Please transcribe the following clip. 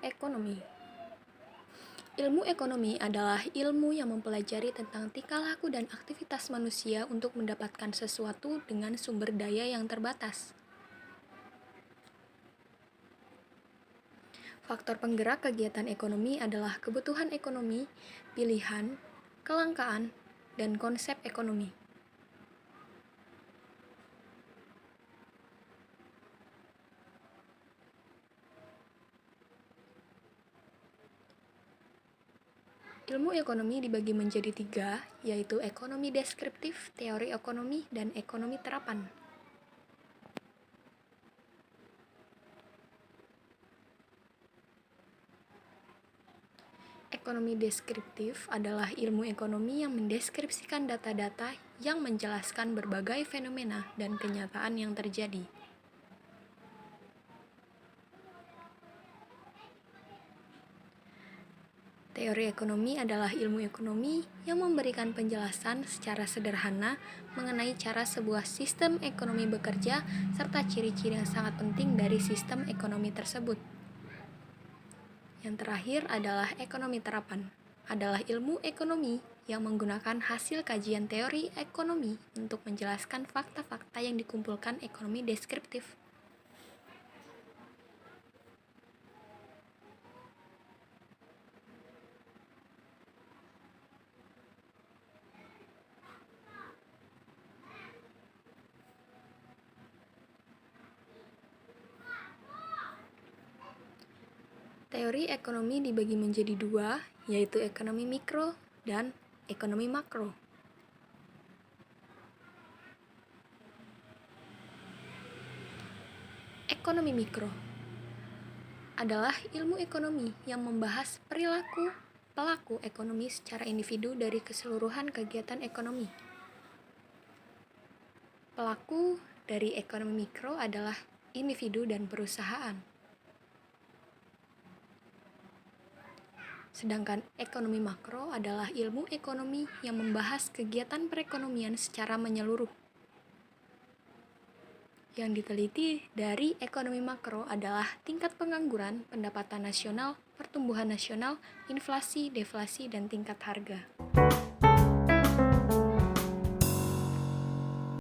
Ekonomi. Ilmu ekonomi adalah ilmu yang mempelajari tentang tingkah laku dan aktivitas manusia untuk mendapatkan sesuatu dengan sumber daya yang terbatas. Faktor penggerak kegiatan ekonomi adalah kebutuhan ekonomi, pilihan, kelangkaan, dan konsep ekonomi. Ilmu ekonomi dibagi menjadi 3, yaitu ekonomi deskriptif, teori ekonomi, dan ekonomi terapan. Ekonomi deskriptif adalah ilmu ekonomi yang mendeskripsikan data-data yang menjelaskan berbagai fenomena dan kenyataan yang terjadi. Teori ekonomi adalah ilmu ekonomi yang memberikan penjelasan secara sederhana mengenai cara sebuah sistem ekonomi bekerja serta ciri-ciri yang sangat penting dari sistem ekonomi tersebut. Yang terakhir adalah ekonomi terapan, adalah ilmu ekonomi yang menggunakan hasil kajian teori ekonomi untuk menjelaskan fakta-fakta yang dikumpulkan ekonomi deskriptif. Teori ekonomi dibagi menjadi 2, yaitu ekonomi mikro dan ekonomi makro. Ekonomi mikro adalah ilmu ekonomi yang membahas perilaku pelaku ekonomi secara individu dari keseluruhan kegiatan ekonomi. Pelaku dari ekonomi mikro adalah individu dan perusahaan. Sedangkan ekonomi makro adalah ilmu ekonomi yang membahas kegiatan perekonomian secara menyeluruh. Yang diteliti dari ekonomi makro adalah tingkat pengangguran, pendapatan nasional, pertumbuhan nasional, inflasi, deflasi, dan tingkat harga.